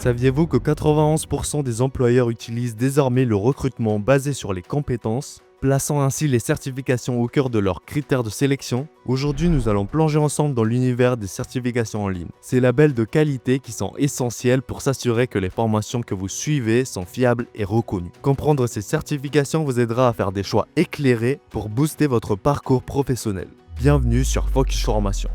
Saviez-vous que 91% des employeurs utilisent désormais le recrutement basé sur les compétences, plaçant ainsi les certifications au cœur de leurs critères de sélection? Aujourd'hui, nous allons plonger ensemble dans l'univers des certifications en ligne. Ces labels de qualité qui sont essentiels pour s'assurer que les formations que vous suivez sont fiables et reconnues. Comprendre ces certifications vous aidera à faire des choix éclairés pour booster votre parcours professionnel. Bienvenue sur Focus Formation.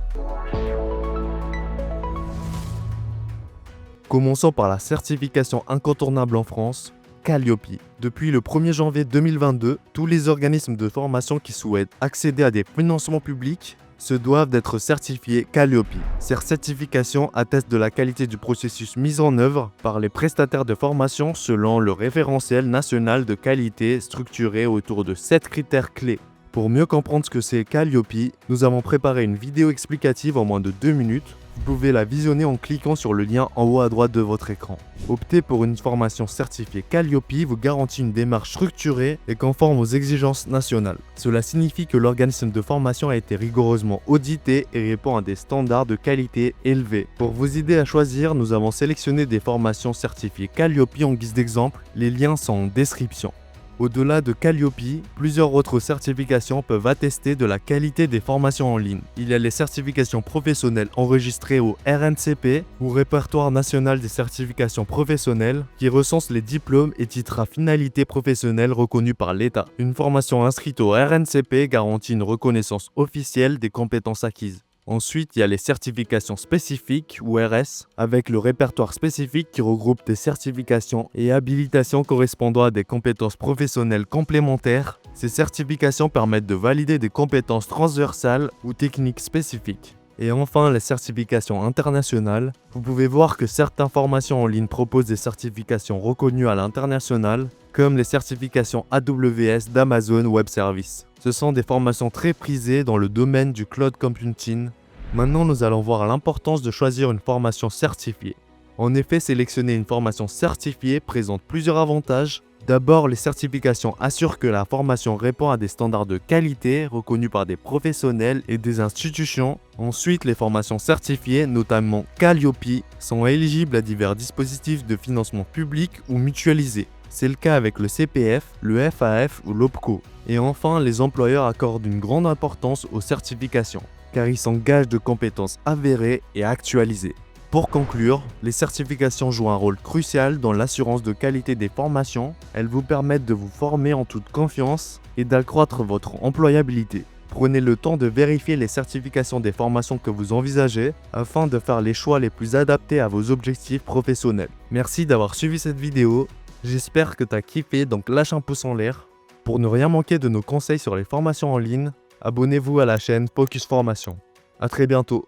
Commençons par la certification incontournable en France, Calliope. Depuis le 1er janvier 2022, tous les organismes de formation qui souhaitent accéder à des financements publics se doivent d'être certifiés Calliope. Ces certifications attestent de la qualité du processus mis en œuvre par les prestataires de formation selon le référentiel national de qualité structuré autour de 7 critères clés. Pour mieux comprendre ce que c'est Calliope, nous avons préparé une vidéo explicative en moins de 2 minutes. Vous pouvez la visionner en cliquant sur le lien en haut à droite de votre écran. Opter pour une formation certifiée Calliope vous garantit une démarche structurée et conforme aux exigences nationales. Cela signifie que l'organisme de formation a été rigoureusement audité et répond à des standards de qualité élevés. Pour vous aider à choisir, nous avons sélectionné des formations certifiées Calliope en guise d'exemple. Les liens sont en description. Au-delà de Calliope, plusieurs autres certifications peuvent attester de la qualité des formations en ligne. Il y a les certifications professionnelles enregistrées au RNCP ou Répertoire national des certifications professionnelles qui recense les diplômes et titres à finalité professionnelle reconnus par l'État. Une formation inscrite au RNCP garantit une reconnaissance officielle des compétences acquises. Ensuite, il y a les certifications spécifiques ou RS, avec le répertoire spécifique qui regroupe des certifications et habilitations correspondant à des compétences professionnelles complémentaires. Ces certifications permettent de valider des compétences transversales ou techniques spécifiques. Et enfin, les certifications internationales. Vous pouvez voir que certaines formations en ligne proposent des certifications reconnues à l'international, comme les certifications AWS d'Amazon Web Services. Ce sont des formations très prisées dans le domaine du cloud computing. Maintenant, nous allons voir l'importance de choisir une formation certifiée. En effet, sélectionner une formation certifiée présente plusieurs avantages. D'abord, les certifications assurent que la formation répond à des standards de qualité reconnus par des professionnels et des institutions. Ensuite, les formations certifiées, notamment Calliope, sont éligibles à divers dispositifs de financement public ou mutualisés. C'est le cas avec le CPF, le FAF ou l'OPCO. Et enfin, les employeurs accordent une grande importance aux certifications, car ils sont gages de compétences avérées et actualisées. Pour conclure, les certifications jouent un rôle crucial dans l'assurance de qualité des formations. Elles vous permettent de vous former en toute confiance et d'accroître votre employabilité. Prenez le temps de vérifier les certifications des formations que vous envisagez afin de faire les choix les plus adaptés à vos objectifs professionnels. Merci d'avoir suivi cette vidéo. J'espère que tu as kiffé, donc lâche un pouce en l'air. Pour ne rien manquer de nos conseils sur les formations en ligne, abonnez-vous à la chaîne Focus Formation. À très bientôt.